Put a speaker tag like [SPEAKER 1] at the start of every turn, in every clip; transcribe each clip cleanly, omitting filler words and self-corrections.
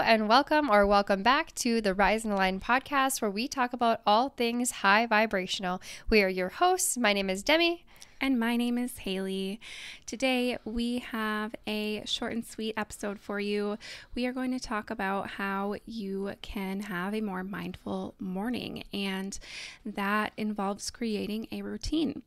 [SPEAKER 1] and welcome back to the Rise and Align podcast, where we talk about all things high vibrational. We are your hosts. My name is Demi.
[SPEAKER 2] And my name is Haley. Today we have a short and sweet episode for you. We are going to talk about how you can have a more mindful morning, and that involves creating a routine.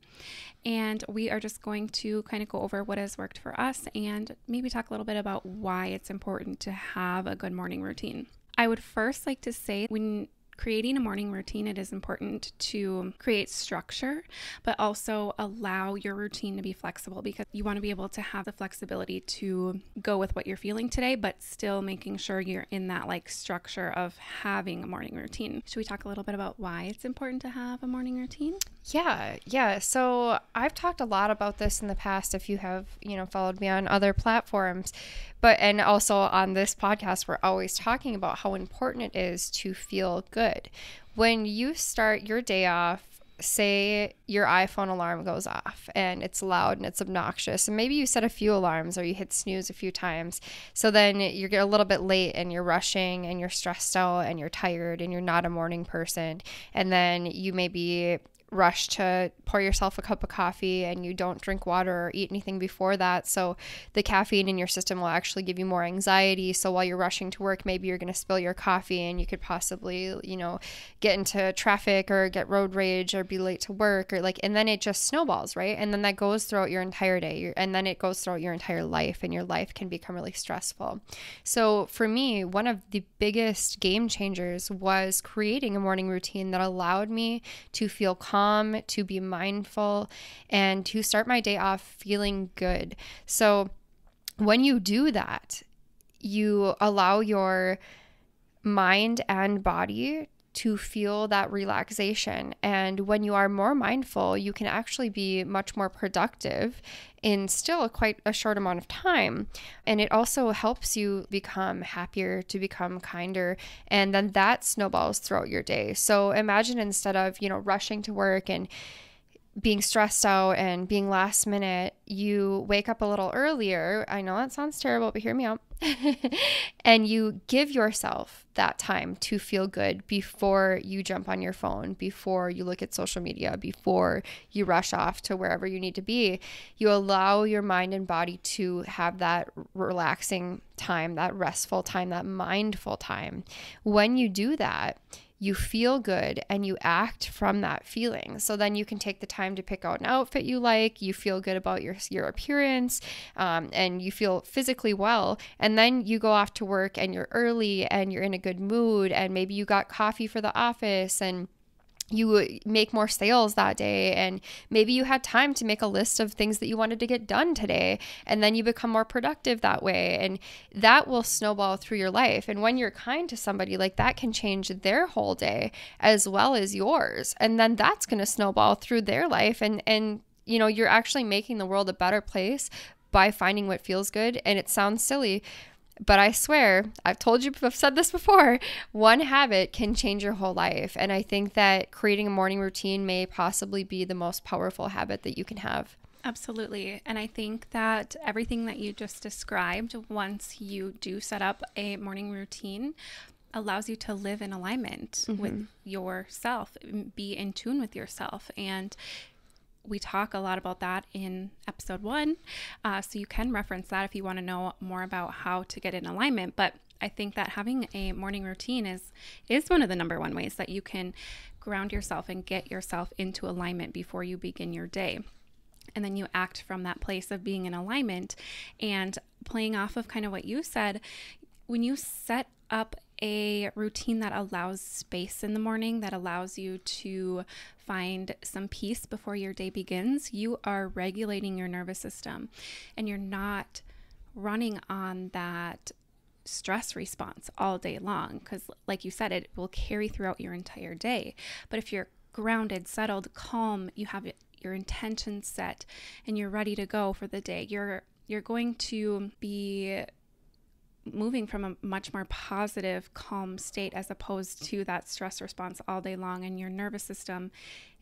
[SPEAKER 2] And we are just going to kind of go over what has worked for us and maybe talk a little bit about why it's important to have a good morning routine. I would first like to say, when creating a morning routine, it is important to create structure, but also allow your routine to be flexible, because you want to be able to have the flexibility to go with what you're feeling today, but still making sure you're in that structure of having a morning routine. Should we talk a little bit about why it's important to have a morning routine?
[SPEAKER 1] Yeah. So I've talked a lot about this in the past, if you have, followed me on other platforms, and also on this podcast, we're always talking about how important it is to feel good. When you start your day off, say your iPhone alarm goes off and it's loud and it's obnoxious, and maybe you set a few alarms or you hit snooze a few times. So then you're a little bit late and you're rushing and you're stressed out and you're tired and you're not a morning person. And then you maybe rush to pour yourself a cup of coffee and you don't drink water or eat anything before that. So the caffeine in your system will actually give you more anxiety. So while you're rushing to work, maybe you're going to spill your coffee and you could possibly, get into traffic or get road rage or be late to work, and then it just snowballs, right? And then that goes throughout your entire day, and then it goes throughout your entire life, and your life can become really stressful. So for me, one of the biggest game changers was creating a morning routine that allowed me to feel calm, to be mindful, and to start my day off feeling good. So when you do that, you allow your mind and body to feel that relaxation. And when you are more mindful, you can actually be much more productive in still quite a short amount of time. And it also helps you become happier, to become kinder, and then that snowballs throughout your day. So imagine, instead of, rushing to work and being stressed out and being last minute, you wake up a little earlier. I know that sounds terrible, but hear me out. And you give yourself that time to feel good before you jump on your phone, before you look at social media, before you rush off to wherever you need to be. You allow your mind and body to have that relaxing time, that restful time, that mindful time. When you do that, you feel good and you act from that feeling. So then you can take the time to pick out an outfit you like, you feel good about your appearance, and you feel physically well. And then you go off to work and you're early and you're in a good mood, and maybe you got coffee for the office and you make more sales that day, and maybe you had time to make a list of things that you wanted to get done today, and then you become more productive that way, and that will snowball through your life. And when you're kind to somebody, that can change their whole day as well as yours, and then that's going to snowball through their life, and you're actually making the world a better place by finding what feels good. And it sounds silly, but I swear, I've said this before, one habit can change your whole life. And I think that creating a morning routine may possibly be the most powerful habit that you can have.
[SPEAKER 2] Absolutely. And I think that everything that you just described, once you do set up a morning routine, allows you to live in alignment with yourself, be in tune with yourself. And we talk a lot about that in episode 1. So you can reference that if you want to know more about how to get in alignment. But I think that having a morning routine is one of the number one ways that you can ground yourself and get yourself into alignment before you begin your day. And then you act from that place of being in alignment. And playing off of kind of what you said, when you set up a routine that allows space in the morning, that allows you to find some peace before your day begins, you are regulating your nervous system, and you're not running on that stress response all day long, because like you said, it will carry throughout your entire day. But if you're grounded, settled, calm, you have your intention set, and you're ready to go for the day, you're going to be moving from a much more positive, calm state, as opposed to that stress response all day long. And your nervous system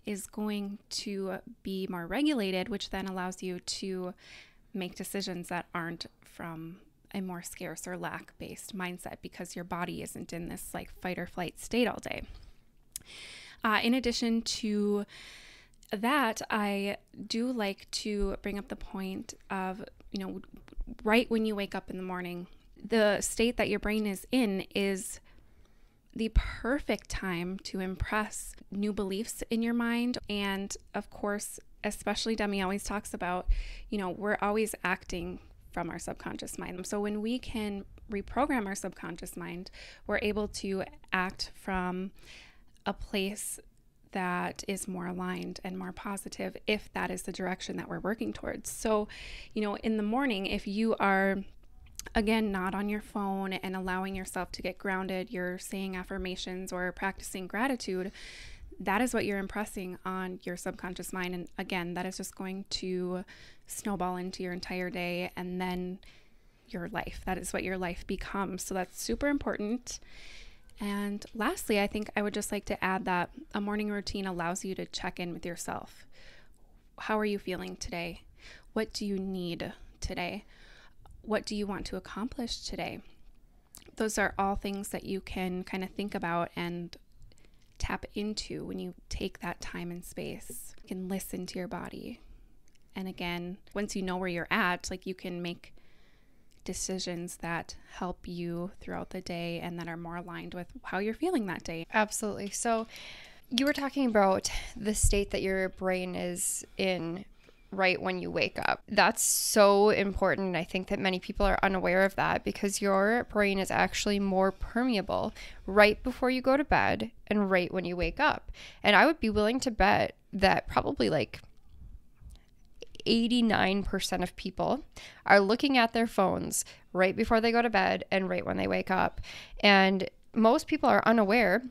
[SPEAKER 2] is going to be more regulated, which then allows you to make decisions that aren't from a more scarce or lack-based mindset because your body isn't in this like fight or flight state all day. In addition to that, I do like to bring up the point of, right when you wake up in the morning, the state that your brain is in is the perfect time to impress new beliefs in your mind. And of course, especially Demi always talks about, we're always acting from our subconscious mind. So when we can reprogram our subconscious mind, we're able to act from a place that is more aligned and more positive if that is the direction that we're working towards. So, in the morning, if you are, again, not on your phone and allowing yourself to get grounded, you're saying affirmations or practicing gratitude, that is what you're impressing on your subconscious mind. And again, that is just going to snowball into your entire day and then your life. That is what your life becomes. So that's super important. And lastly, I think I would just like to add that a morning routine allows you to check in with yourself. How are you feeling today? What do you need today? What do you want to accomplish today? Those are all things that you can kind of think about and tap into when you take that time and space. You can listen to your body. And again, once you know where you're at, like, you can make decisions that help you throughout the day and that are more aligned with how you're feeling that day.
[SPEAKER 1] Absolutely. So you were talking about the state that your brain is in right when you wake up. That's so important. I think that many people are unaware of that because your brain is actually more permeable right before you go to bed and right when you wake up. And I would be willing to bet that probably like 89% of people are looking at their phones right before they go to bed and right when they wake up. And most people are unaware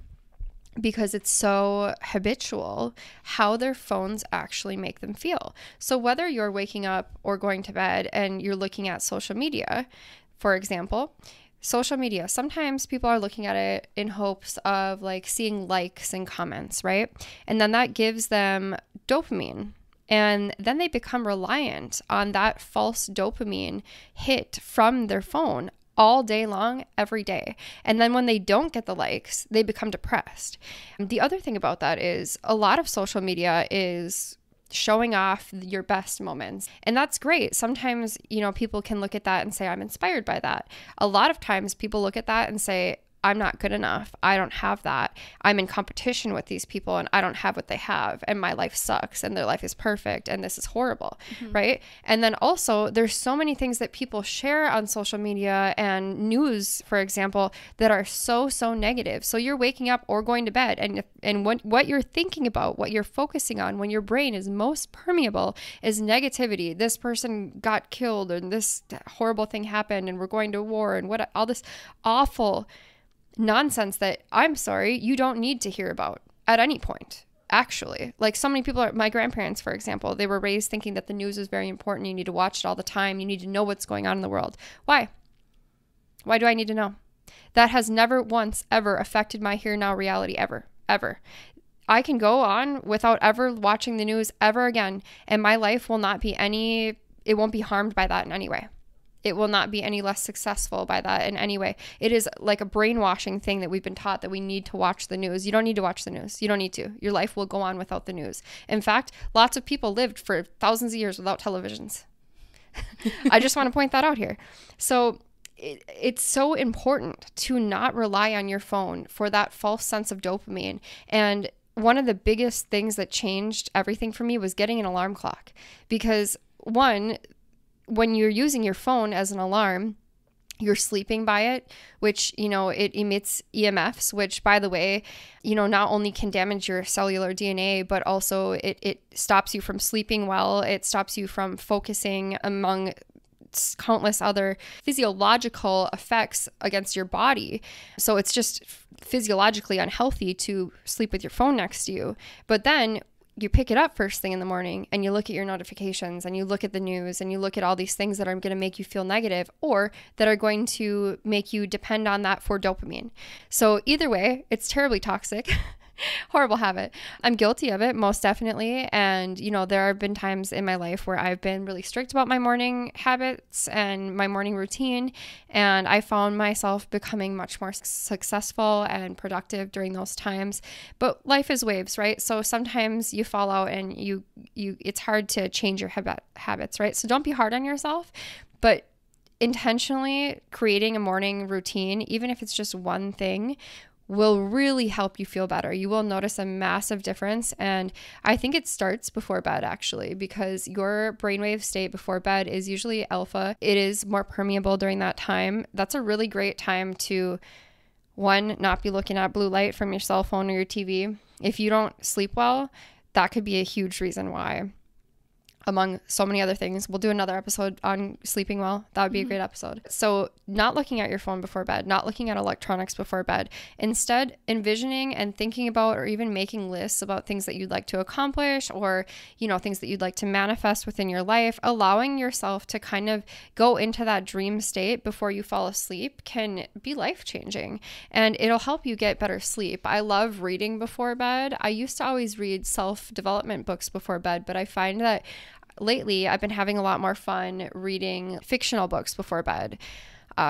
[SPEAKER 1] because it's so habitual how their phones actually make them feel. So whether you're waking up or going to bed and you're looking at social media, for example, social media, sometimes people are looking at it in hopes of like seeing likes and comments, right? And then that gives them dopamine. And then they become reliant on that false dopamine hit from their phone all day long, every day. And then when they don't get the likes, they become depressed. The other thing about that is a lot of social media is showing off your best moments. And that's great. Sometimes, people can look at that and say, I'm inspired by that. A lot of times people look at that and say, I'm not good enough. I don't have that. I'm in competition with these people and I don't have what they have. And my life sucks and their life is perfect and this is horrible, right? And then also there's so many things that people share on social media and news, for example, that are so negative. So you're waking up or going to bed and what you're thinking about, what you're focusing on when your brain is most permeable is negativity. This person got killed and this horrible thing happened and we're going to war and what all this awful nonsense that, I'm sorry, you don't need to hear about at any point, actually. Like, so many people my grandparents, for example, they were raised thinking that the news is very important. You need to watch it all the time. You need to know what's going on in the world. Why? Why do I need to know? That has never once ever affected my here now reality ever. I can go on without ever watching the news ever again, and my life will not be it won't be harmed by that in any way. It will not be any less successful by that in any way. It is like a brainwashing thing that we've been taught that we need to watch the news. You don't need to watch the news. You don't need to. Your life will go on without the news. In fact, lots of people lived for thousands of years without televisions. I just want to point that out here. So it's so important to not rely on your phone for that false sense of dopamine. And one of the biggest things that changed everything for me was getting an alarm clock. Because one, when you're using your phone as an alarm, you're sleeping by it, which, it emits EMFs, which, by the way, not only can damage your cellular DNA, but also it stops you from sleeping well. It stops you from focusing, among countless other physiological effects against your body. So it's just physiologically unhealthy to sleep with your phone next to you. But then you pick it up first thing in the morning and you look at your notifications and you look at the news and you look at all these things that are going to make you feel negative or that are going to make you depend on that for dopamine. So either way, it's terribly toxic. Horrible habit. I'm guilty of it, most definitely. And, there have been times in my life where I've been really strict about my morning habits and my morning routine. And I found myself becoming much more successful and productive during those times. But life is waves, right? So sometimes you fall out and it's hard to change your habits, right? So don't be hard on yourself, but intentionally creating a morning routine, even if it's just one thing, will really help you feel better. You will notice a massive difference. And I think it starts before bed, actually, because your brainwave state before bed is usually alpha. It is more permeable during that time. That's a really great time to, one, not be looking at blue light from your cell phone or your TV. If you don't sleep well, that could be a huge reason why, among so many other things. We'll do another episode on sleeping well. That would be a great episode. So not looking at your phone before bed, not looking at electronics before bed, instead envisioning and thinking about, or even making lists about things that you'd like to accomplish, or, things that you'd like to manifest within your life. Allowing yourself to kind of go into that dream state before you fall asleep can be life-changing, and it'll help you get better sleep. I love reading before bed. I used to always read self-development books before bed, but I find that lately, I've been having a lot more fun reading fictional books before bed,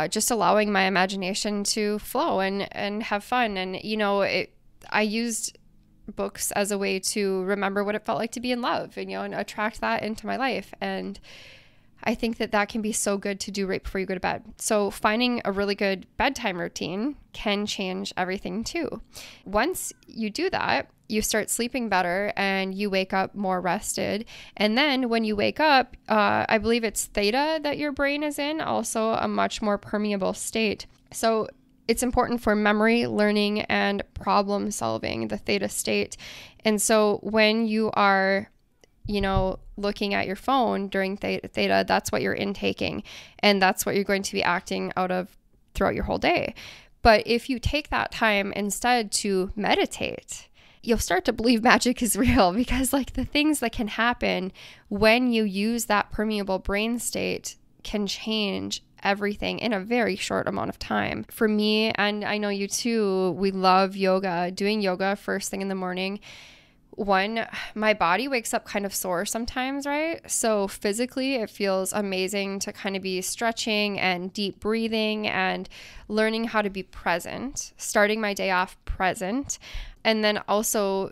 [SPEAKER 1] just allowing my imagination to flow and have fun. And, I used books as a way to remember what it felt like to be in love and attract that into my life. And I think that can be so good to do right before you go to bed. So finding a really good bedtime routine can change everything too. Once you do that, you start sleeping better and you wake up more rested. And then when you wake up, I believe it's theta that your brain is in, also a much more permeable state. So it's important for memory, learning, and problem solving, the theta state. And so when you are, looking at your phone during theta, that's what you're intaking. And that's what you're going to be acting out of throughout your whole day. But if you take that time instead to meditate, you'll start to believe magic is real, because the things that can happen when you use that permeable brain state can change everything in a very short amount of time. For me, and I know you too, we love yoga, doing yoga first thing in the morning. One, my body wakes up kind of sore sometimes, right? So physically, it feels amazing to kind of be stretching and deep breathing and learning how to be present, starting my day off present. And then also,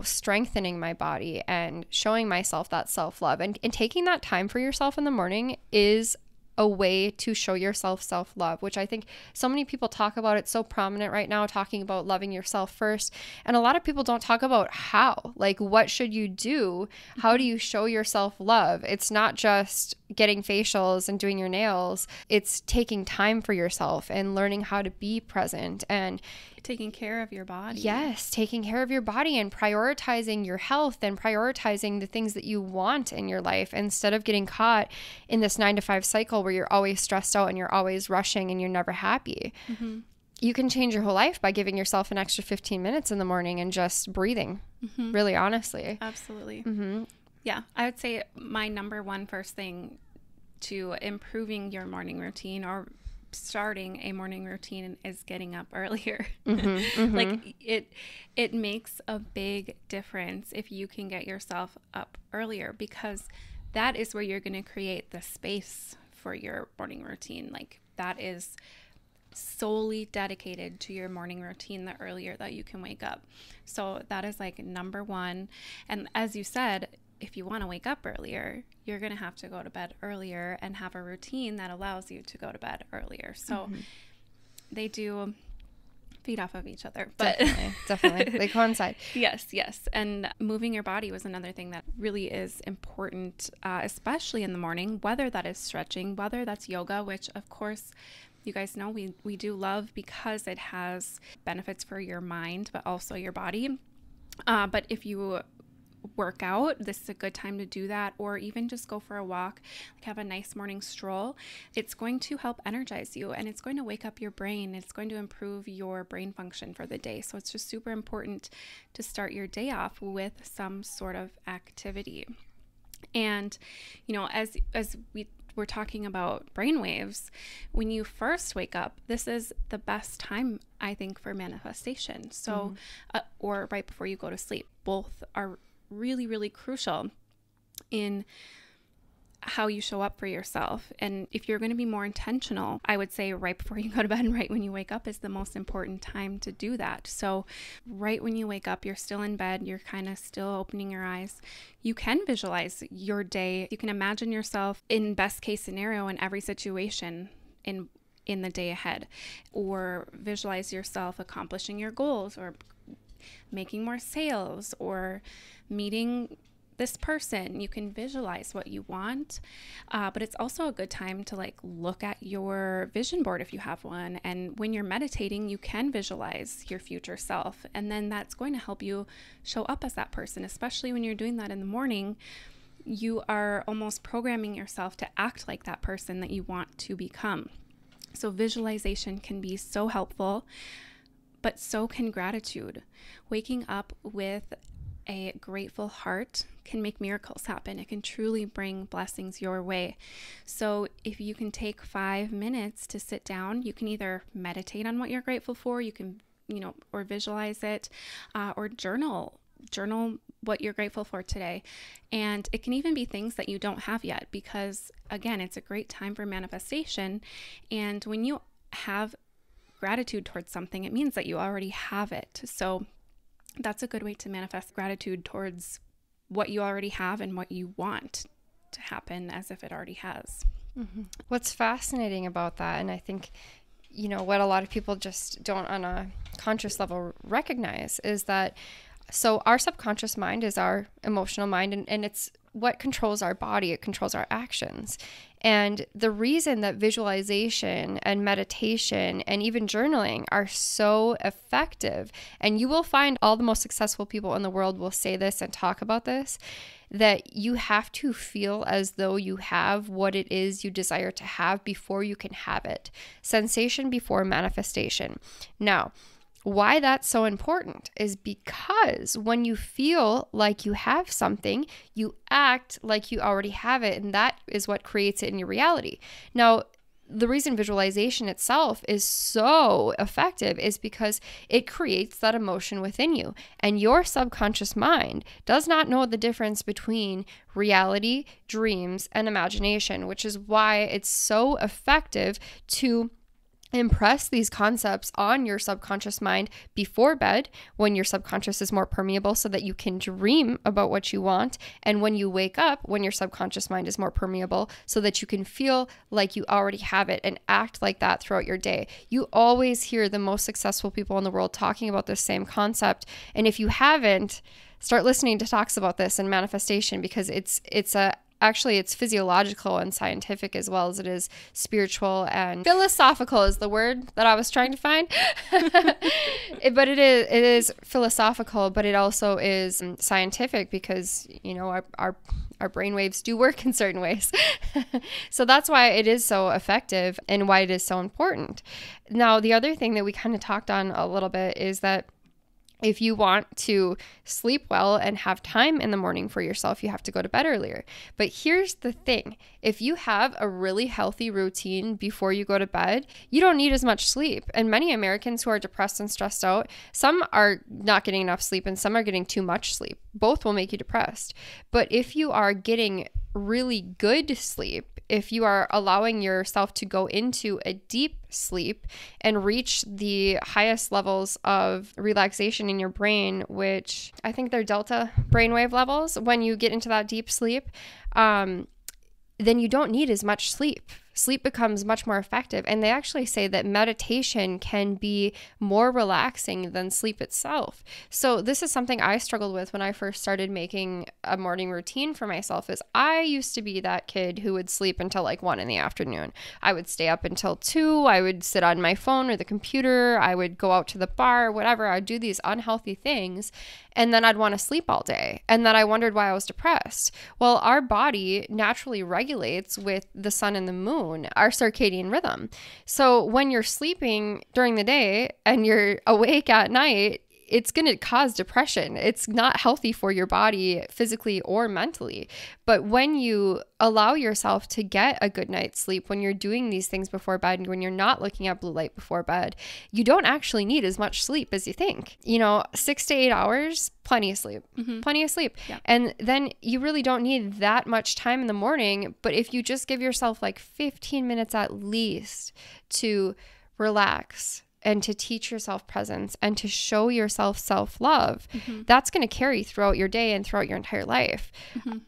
[SPEAKER 1] strengthening my body and showing myself that self-love. And taking that time for yourself in the morning is a way to show yourself self-love, which I think so many people talk about. It's so prominent right now, talking about loving yourself first. And a lot of people don't talk about how, what should you do? How do you show yourself love? It's not just getting facials and doing your nails. It's taking time for yourself and learning how to be present and
[SPEAKER 2] taking care of your body.
[SPEAKER 1] Yes, taking care of your body and prioritizing your health and prioritizing the things that you want in your life, instead of getting caught in this 9-to-5 cycle where you're always stressed out and you're always rushing and you're never happy. Mm-hmm. You can change your whole life by giving yourself an extra 15 minutes in the morning and just breathing, really honestly.
[SPEAKER 2] Absolutely. Mm-hmm. Yeah, I would say my number one first thing to improving your morning routine, or starting a morning routine, is getting up earlier. Mm-hmm, mm-hmm. It makes a big difference if you can get yourself up earlier, because that is where you're going to create the space for your morning routine. That is solely dedicated to your morning routine the earlier that you can wake up. So that is number one. And as you said, if you want to wake up earlier, you're going to have to go to bed earlier and have a routine that allows you to go to bed earlier. So they do feed off of each other. But
[SPEAKER 1] Definitely. They coincide.
[SPEAKER 2] Yes. And moving your body was another thing that really is important, especially in the morning, whether that is stretching, whether that's yoga, which of course you guys know we do love, because it has benefits for your mind, but also your body. But if you work out, this is a good time to do that, or even just go for a walk, have a nice morning stroll. It's going to help energize you, and it's going to wake up your brain. It's going to improve your brain function for the day. So it's just super important to start your day off with some sort of activity. And as we we're talking about brainwaves, when you first wake up, this is the best time, I think, for manifestation. So, or right before you go to sleep, both are really, really crucial in how you show up for yourself. And if you're going to be more intentional, I would say right before you go to bed and right when you wake up is the most important time to do that. So right when you wake up, you're still in bed, you're kind of still opening your eyes. You can visualize your day. You can imagine yourself in best case scenario in every situation in the day ahead, or visualize yourself accomplishing your goals, or making more sales, or meeting this person. You can visualize what you want, but it's also a good time to like look at your vision board if you have one. And when you're meditating, you can visualize your future self, and then that's going to help you show up as that person. Especially when you're doing that in the morning, you are almost programming yourself to act like that person that you want to become. So visualization can be so helpful, but so can gratitude. Waking up with a grateful heart can make miracles happen. It can truly bring blessings your way. So if you can take 5 minutes to sit down, you can either meditate on what you're grateful for, you can, or visualize it, or journal what you're grateful for today. And it can even be things that you don't have yet, because again, it's a great time for manifestation. And when you have gratitude towards something, it means that you already have it. So that's a good way to manifest gratitude towards what you already have and what you want to happen as if it already has.
[SPEAKER 1] Mm-hmm. What's fascinating about that, and I think, what a lot of people just don't on a conscious level recognize, is that so our subconscious mind is our emotional mind, and it's what controls our body. It controls our actions. And the reason that visualization and meditation and even journaling are so effective, and you will find all the most successful people in the world will say this and talk about this, that you have to feel as though you have what it is you desire to have before you can have it. Sensation before manifestation. Now, why that's so important is because when you feel like you have something, you act like you already have it, and that is what creates it in your reality. Now, the reason visualization itself is so effective is because it creates that emotion within you, and your subconscious mind does not know the difference between reality, dreams, and imagination, which is why it's so effective to impress these concepts on your subconscious mind before bed, when your subconscious is more permeable, so that you can dream about what you want, and when you wake up, when your subconscious mind is more permeable, so that you can feel like you already have it and act like that throughout your day. You always hear the most successful people in the world talking about this same concept, and if you haven't, start listening to talks about this and manifestation, because Actually, it's physiological and scientific as well as it is spiritual, and philosophical is the word that I was trying to find. But it is philosophical, but it also is scientific, because, our brainwaves do work in certain ways. So that's why it is so effective and why it is so important. Now, the other thing that we kind of talked on a little bit is that if you want to sleep well and have time in the morning for yourself, you have to go to bed earlier. But here's the thing. If you have a really healthy routine before you go to bed, you don't need as much sleep. And many Americans who are depressed and stressed out, some are not getting enough sleep and some are getting too much sleep. Both will make you depressed. But if you are getting really good sleep, if you are allowing yourself to go into a deep sleep and reach the highest levels of relaxation in your brain, which I think they're delta brainwave levels, when you get into that deep sleep, then you don't need as much sleep. Sleep becomes much more effective. And they actually say that meditation can be more relaxing than sleep itself. So this is something I struggled with when I first started making a morning routine for myself. Is I used to be that kid who would sleep until like 1 p.m. I would stay up until 2. I would sit on my phone or the computer. I would go out to the bar, whatever. I'd do these unhealthy things. And then I'd want to sleep all day. And then I wondered why I was depressed. Well, our body naturally regulates with the sun and the moon, our circadian rhythm. So when you're sleeping during the day and you're awake at night, it's going to cause depression. It's not healthy for your body physically or mentally. But when you allow yourself to get a good night's sleep, when you're doing these things before bed, and when you're not looking at blue light before bed, you don't actually need as much sleep as you think. 6 to 8 hours, plenty of sleep, plenty of sleep. Yeah. And then you really don't need that much time in the morning. But if you just give yourself like 15 minutes at least to relax, and to teach yourself presence, and to show yourself self-love, that's going to carry throughout your day and throughout your entire life.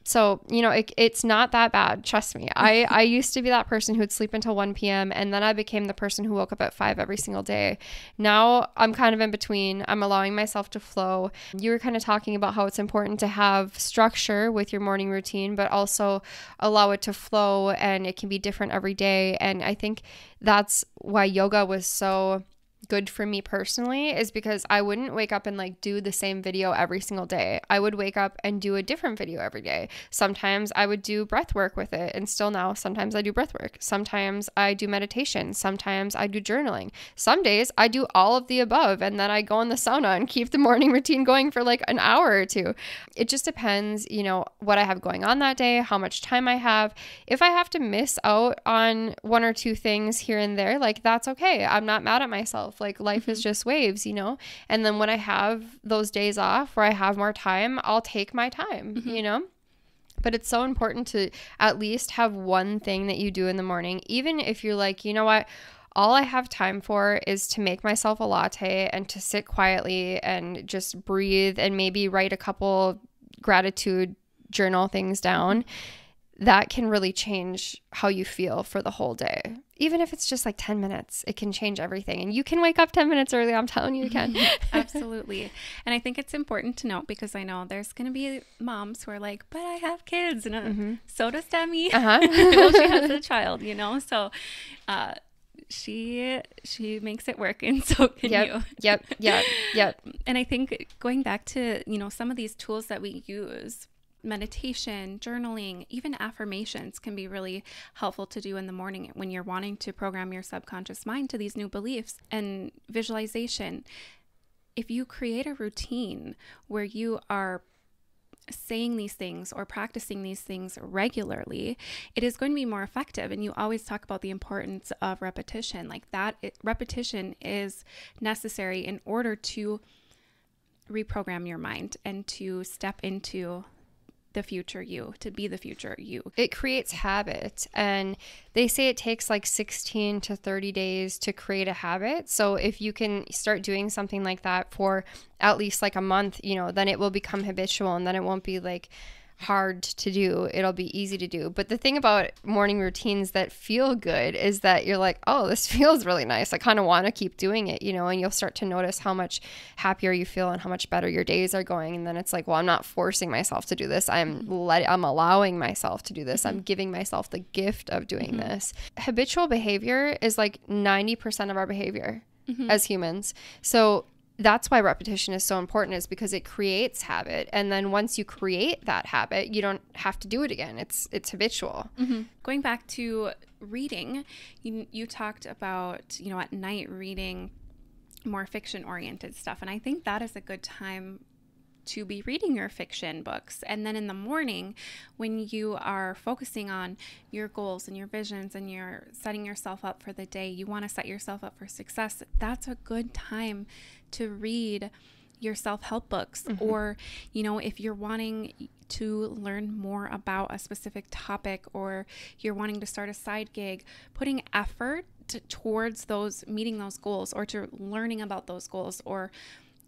[SPEAKER 1] So, it's not that bad. Trust me. I used to be that person who would sleep until 1 p.m. and then I became the person who woke up at 5 every single day. Now I'm kind of in between. I'm allowing myself to flow. You were kind of talking about how it's important to have structure with your morning routine, but also allow it to flow, and it can be different every day. And I think that's why yoga was so good for me personally, is because I wouldn't wake up and like do the same video every single day. I would wake up and do a different video every day. Sometimes I would do breath work with it, and still now sometimes I do breath work. Sometimes I do meditation. Sometimes I do journaling. Some days I do all of the above, and then I go in the sauna and keep the morning routine going for like an hour or two. It just depends, what I have going on that day, how much time I have. If I have to miss out on 1 or 2 things here and there, like that's okay. I'm not mad at myself. Like life is just waves, and then when I have those days off where I have more time, I'll take my time, But it's so important to at least have one thing that you do in the morning, even if you're like, you know what, all I have time for is to make myself a latte and to sit quietly and just breathe and maybe write a couple gratitude journal things down. That can really change how you feel for the whole day. Even if it's just like 10 minutes, it can change everything. And you can wake up 10 minutes early. I'm telling you, you can.
[SPEAKER 2] Absolutely. And I think it's important to note, because I know there's going to be moms who are like, but I have kids. And so does Demi. Well, she has a child, So she makes it work, and so can you. Yep. And I think going back to, some of these tools that we use, meditation, journaling, even affirmations can be really helpful to do in the morning when you're wanting to program your subconscious mind to these new beliefs. And visualization. If you create a routine where you are saying these things or practicing these things regularly, it is going to be more effective. And you always talk about the importance of repetition. Like that, repetition is necessary in order to reprogram your mind and to step into the future you, to be the future you.
[SPEAKER 1] It creates habit, and they say it takes like 16 to 30 days to create a habit. So if you can start doing something like that for at least like a month, then it will become habitual, and then it won't be like hard to do. It'll be easy to do. But the thing about morning routines that feel good is that you're like, oh, this feels really nice. I kind of want to keep doing it, and you'll start to notice how much happier you feel and how much better your days are going. And then it's like, well, I'm not forcing myself to do this. I'm allowing myself to do this. I'm giving myself the gift of doing this. Habitual behavior is like 90% of our behavior as humans. So that's why repetition is so important, is because it creates habit. And then once you create that habit, you don't have to do it again. It's habitual.
[SPEAKER 2] Going back to reading, you talked about, at night reading more fiction oriented stuff. And I think that is a good time to be reading your fiction books. And then in the morning, when you are focusing on your goals and your visions and you're setting yourself up for the day, you want to set yourself up for success, that's a good time to read your self-help books. Or, if you're wanting to learn more about a specific topic, or you're wanting to start a side gig, putting effort towards meeting those goals, or to learning about those goals, or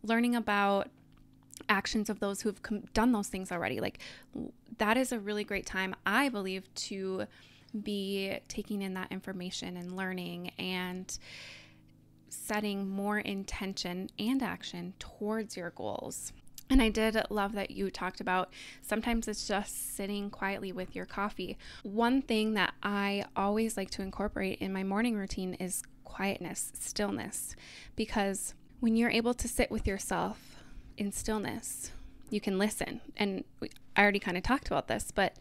[SPEAKER 2] learning about actions of those who've done those things already. Like that is a really great time, I believe, to be taking in that information and learning and setting more intention and action towards your goals. And I did love that you talked about sometimes it's just sitting quietly with your coffee. One thing that I always like to incorporate in my morning routine is quietness, stillness, because when you're able to sit with yourself in stillness, you can listen. And I already kind of talked about this, but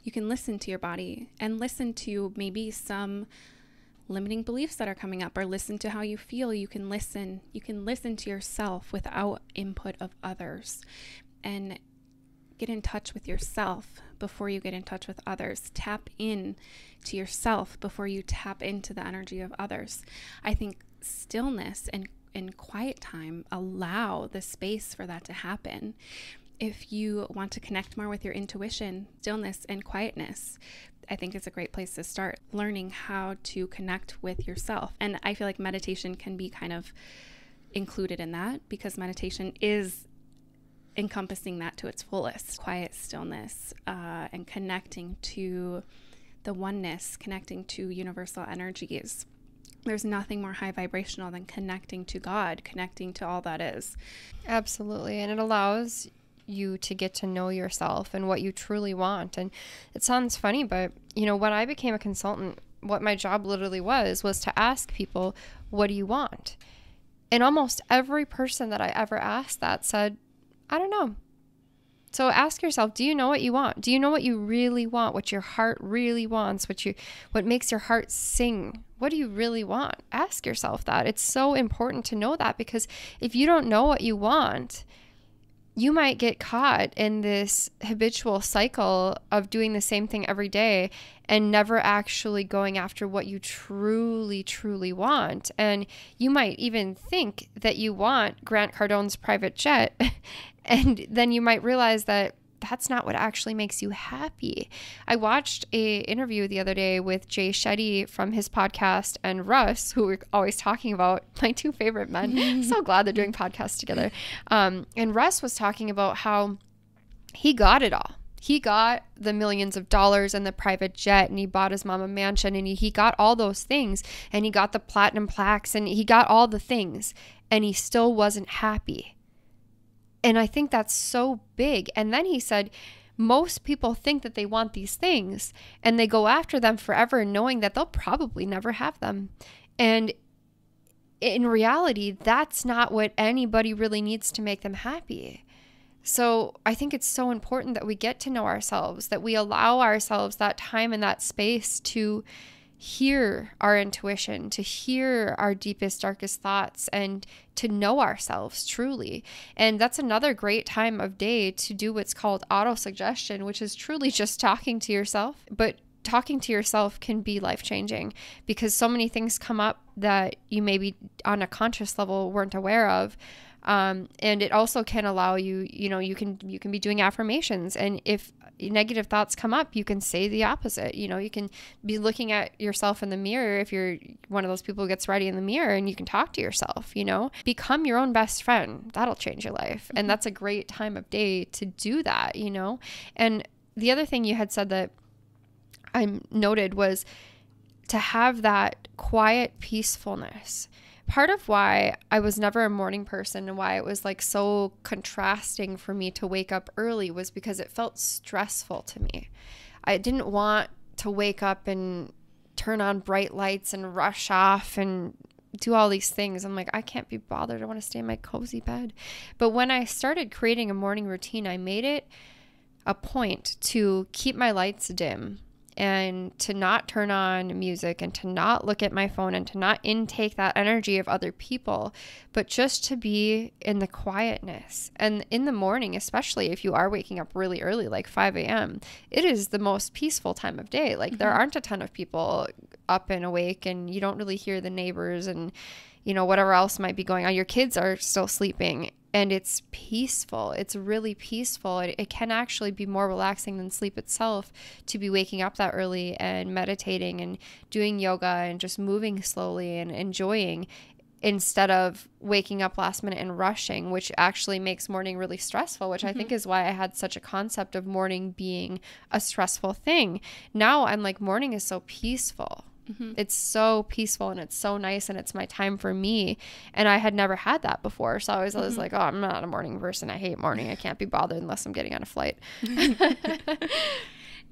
[SPEAKER 2] you can listen to your body and listen to maybe some limiting beliefs that are coming up, or listen to how you feel. You can listen to yourself without input of others, and get in touch with yourself before you get in touch with others. Tap in to yourself before you tap into the energy of others. I think stillness and quiet time allow the space for that to happen. If you want to connect more with your intuition, stillness and quietness, I think it's a great place to start learning how to connect with yourself. And I feel like meditation can be kind of included in that, because meditation is encompassing that to its fullest. Quiet stillness, and connecting to the oneness, connecting to universal energies. There's nothing more high vibrational than connecting to God, connecting to all that is.
[SPEAKER 1] Absolutely. And it allows you to get to know yourself and what you truly want. And it sounds funny, but when I became a consultant, what my job literally was to ask people, what do you want? And almost every person that I ever asked that said, I don't know. So ask yourself, do you know what you want? Do you know what you really want? What your heart really wants? What makes your heart sing? What do you really want? Ask yourself that. It's so important to know that, because if you don't know what you want, you might get caught in this habitual cycle of doing the same thing every day and never actually going after what you truly, truly want. And you might even think that you want Grant Cardone's private jet, and then you might realize that that's not what actually makes you happy. I watched a interview the other day with Jay Shetty from his podcast and Russ, who we're always talking about, my two favorite men. So glad they're doing podcasts together. And Russ was talking about how he got it all. He got the millions of dollars and the private jet, and he bought his mom a mansion, and he got all those things, and he got the platinum plaques, and he got all the things, and he still wasn't happy. And I think that's so big. And then he said, most people think that they want these things and they go after them forever, knowing that they'll probably never have them. And in reality, that's not what anybody really needs to make them happy. So I think it's so important that we get to know ourselves, that we allow ourselves that time and that space to hear our intuition, to hear our deepest, darkest thoughts, and to know ourselves truly. And that's another great time of day to do what's called auto-suggestion, which is truly just talking to yourself. But talking to yourself can be life-changing, because so many things come up that you maybe on a conscious level weren't aware of. And it also can allow you, you can be doing affirmations. And if negative thoughts come up, you can say the opposite. You can be looking at yourself in the mirror. If you're one of those people who gets ready in the mirror, and you can talk to yourself, become your own best friend. That'll change your life. And that's a great time of day to do that, And the other thing you had said that I noted was to have that quiet peacefulness. Part of why I was never a morning person and why it was like so contrasting for me to wake up early was because it felt stressful to me. I didn't want to wake up and turn on bright lights and rush off and do all these things. I'm like, I can't be bothered. I want to stay in my cozy bed. But when I started creating a morning routine, I made it a point to keep my lights dim, and to not turn on music, and to not look at my phone, and to not intake that energy of other people, but just to be in the quietness. And in the morning, especially if you are waking up really early, like 5 a.m., it is the most peaceful time of day. Like there aren't a ton of people up and awake, and you don't really hear the neighbors and, whatever else might be going on. Your kids are still sleeping. And it's peaceful. It's really peaceful. It can actually be more relaxing than sleep itself to be waking up that early and meditating and doing yoga and just moving slowly and enjoying, instead of waking up last minute and rushing, which actually makes morning really stressful, which I think is why I had such a concept of morning being a stressful thing. Now I'm like, morning is so peaceful. It's so peaceful and it's so nice and it's my time for me. And I had never had that before. So I was always like, oh, I'm not a morning person. I hate morning. I can't be bothered unless I'm getting on a flight.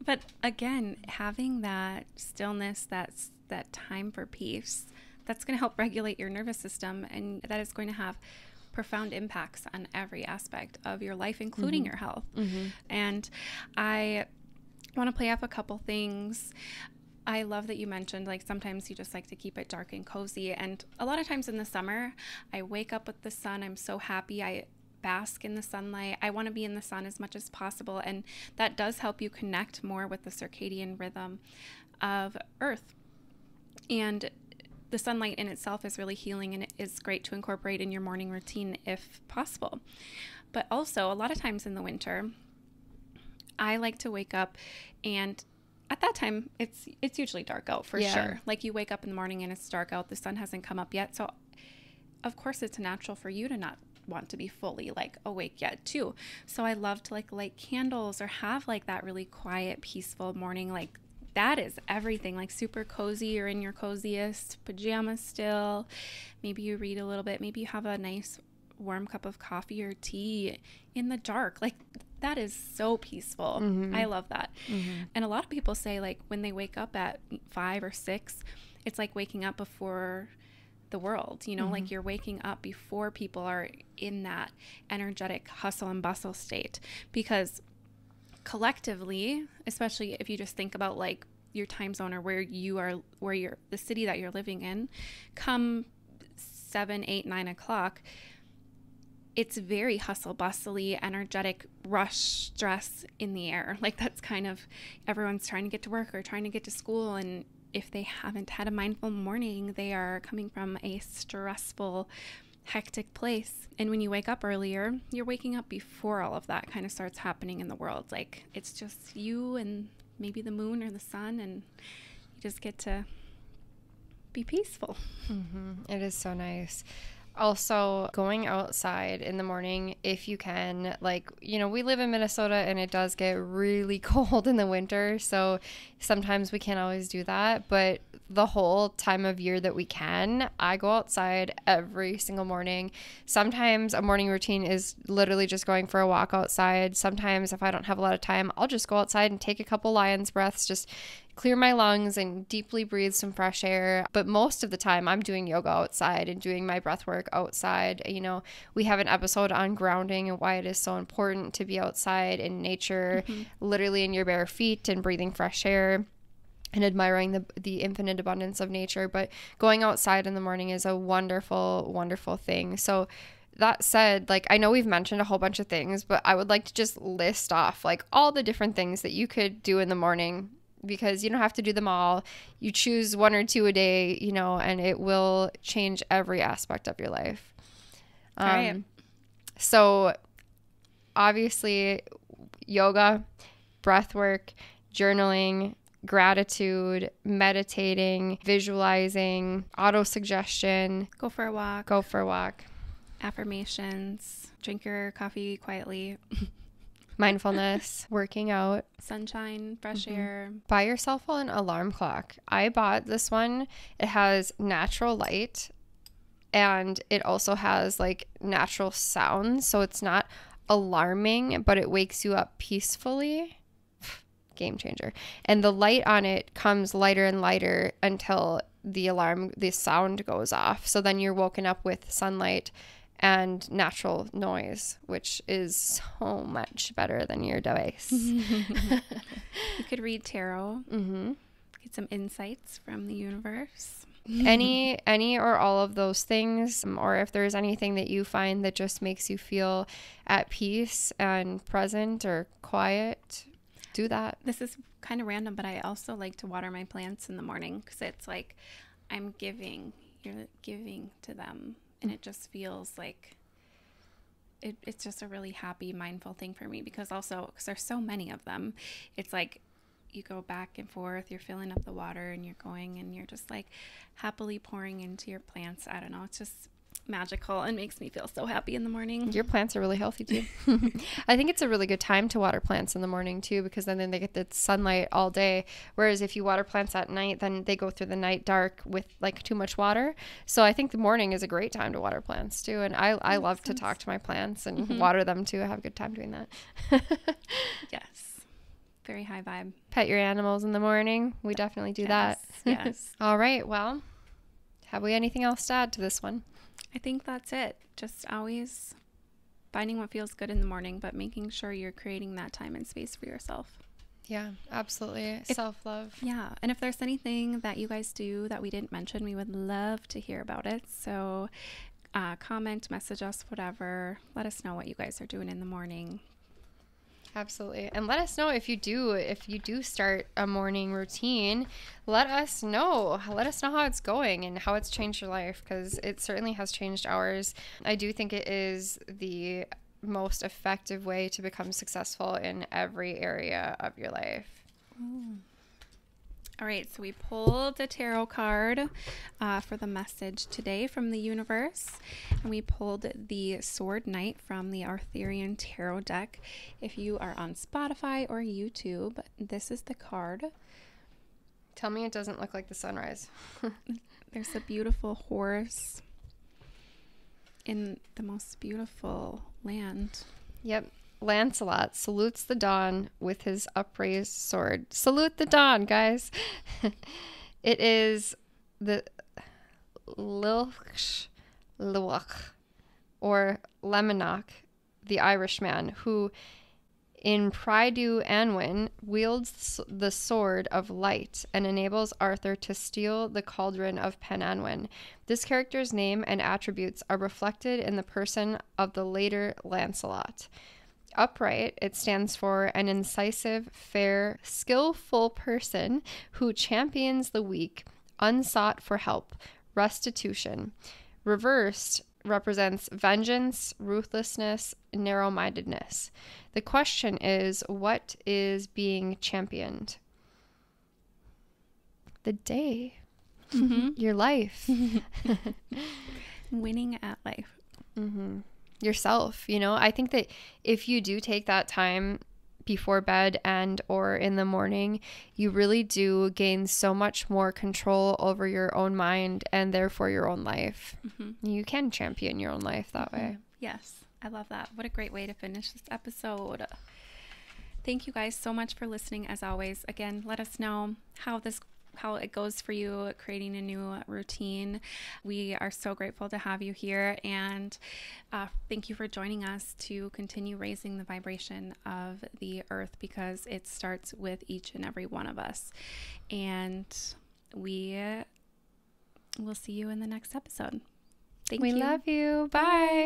[SPEAKER 2] But again, having that stillness, that time for peace, that's going to help regulate your nervous system, and that is going to have profound impacts on every aspect of your life, including your health. And I want to play up a couple things. I love that you mentioned, like, sometimes you just like to keep it dark and cozy. And a lot of times in the summer, I wake up with the sun. I'm so happy. I bask in the sunlight. I want to be in the sun as much as possible. And that does help you connect more with the circadian rhythm of Earth. And the sunlight in itself is really healing, and it is great to incorporate in your morning routine if possible. But also, a lot of times in the winter, I like to wake up, and at that time, it's usually dark out for sure. Like, you wake up in the morning and it's dark out. The sun hasn't come up yet. So, of course, it's natural for you to not want to be fully like awake yet too. So I love to like light candles or have like that really quiet, peaceful morning. Like, that is everything. Like, super cozy. You're in your coziest pajamas still. Maybe you read a little bit. Maybe you have a nice warm cup of coffee or tea in the dark. Like, that is so peaceful. I love that. And a lot of people say, like, when they wake up at 5 or 6, it's like waking up before the world, you know, like you're waking up before people are in that energetic hustle and bustle state. Because collectively, especially if you just think about like your time zone or where you're the city that you're living in, come 7, 8, 9 o'clock, it's very hustle bustly, energetic, rush, stress in the air. Like, that's kind of, everyone's trying to get to work or trying to get to school, and if they haven't had a mindful morning, they are coming from a stressful, hectic place. And when you wake up earlier, you're waking up before all of that kind of starts happening in the world. Like, it's just you and maybe the moon or the sun, and you just get to be peaceful.
[SPEAKER 1] It is so nice. Also, going outside in the morning, if you can, like, you know, we live in Minnesota and it does get really cold in the winter. So sometimes we can't always do that. But the whole time of year that we can, I go outside every single morning. Sometimes a morning routine is literally just going for a walk outside. Sometimes if I don't have a lot of time, I'll just go outside and take a couple lion's breaths, just clear my lungs and deeply breathe some fresh air. But most of the time I'm doing yoga outside and doing my breath work outside. You know, we have an episode on grounding and why it is so important to be outside in nature, literally in your bare feet and breathing fresh air and admiring the infinite abundance of nature. But going outside in the morning is a wonderful, wonderful thing. So that said, like, I know we've mentioned a whole bunch of things, but I would like to just list off like all the different things that you could do in the morning, because you don't have to do them all. You choose 1 or 2 a day, you know, and it will change every aspect of your life.
[SPEAKER 2] All right.
[SPEAKER 1] So obviously yoga, breath work, journaling, gratitude, meditating, visualizing, auto-suggestion.
[SPEAKER 2] Go for a walk. Affirmations. Drink your coffee quietly.
[SPEAKER 1] Mindfulness, working out,
[SPEAKER 2] sunshine, fresh air.
[SPEAKER 1] Buy yourself an alarm clock. I bought this one. It has natural light and it also has like natural sounds. So it's not alarming, but it wakes you up peacefully. Game changer. And the light on it comes lighter and lighter until the sound goes off. So then you're woken up with sunlight and natural noise, which is so much better than your device.
[SPEAKER 2] You could read tarot, get some insights from the universe.
[SPEAKER 1] Any or all of those things, or if there's anything that you find that just makes you feel at peace and present or quiet, do that.
[SPEAKER 2] This is kind of random, but I also like to water my plants in the morning because it's like you're giving to them. And it just feels like it's just a really happy, mindful thing for me, because there's so many of them. It's like you go back and forth, you're filling up the water and you're going and you're just like happily pouring into your plants. I don't know. It's just magical and makes me feel so happy in the morning.
[SPEAKER 1] Your plants are really healthy too. I think it's a really good time to water plants in the morning too, because then they get the sunlight all day. Whereas if you water plants at night, then they go through the night dark with like too much water. So I think the morning is a great time to water plants too. And I love to talk to my plants and water them too. I have a good time doing that.
[SPEAKER 2] Yes. Very high vibe.
[SPEAKER 1] Pet your animals in the morning. We definitely do that.
[SPEAKER 2] Yes.
[SPEAKER 1] All right. Well, have we anything else to add to this one?
[SPEAKER 2] I think that's it. Just always finding what feels good in the morning, but making sure you're creating that time and space for yourself.
[SPEAKER 1] Yeah, absolutely. Self-love.
[SPEAKER 2] Yeah. And if there's anything that you guys do that we didn't mention, we would love to hear about it. So comment, message us, whatever. Let us know what you guys are doing in the morning.
[SPEAKER 1] Absolutely. And let us know if you do start a morning routine. Let us know. Let us know how it's going and how it's changed your life, because it certainly has changed ours. I do think it is the most effective way to become successful in every area of your life.
[SPEAKER 2] Ooh. All right, so we pulled a tarot card for the message today from the universe, and we pulled the Sword Knight from the Arthurian Tarot deck. If you are on Spotify or YouTube, this is the card.
[SPEAKER 1] Tell me it doesn't look like the sunrise.
[SPEAKER 2] There's a beautiful horse in the most beautiful land.
[SPEAKER 1] Yep. Lancelot salutes the dawn with his upraised sword. Salute the dawn, guys. It is the Lilch or Lemonach, the Irishman, who in Pridu Anwin wields the sword of light and enables Arthur to steal the cauldron of Pen Anwin. This character's name and attributes are reflected in the person of the later Lancelot. Upright, it stands for an incisive, fair, skillful person who champions the weak, unsought for help, restitution. Reversed represents vengeance, ruthlessness, narrow-mindedness. The question is, what is being championed? The day.
[SPEAKER 2] Mm-hmm.
[SPEAKER 1] Your life.
[SPEAKER 2] Winning at life.
[SPEAKER 1] Mm-hmm. Yourself, I think that if you do take that time before bed and or in the morning, you really do gain so much more control over your own mind and therefore your own life. Mm-hmm. You can champion your own life that way.
[SPEAKER 2] Yes, I love that. What a great way to finish this episode. Thank you guys so much for listening. As always, again, let us know how it goes for you creating a new routine. We are so grateful to have you here, and thank you for joining us to continue raising the vibration of the earth, because it starts with each and every one of us. And we will see you in the next episode. Thank you.
[SPEAKER 1] We love you. Bye.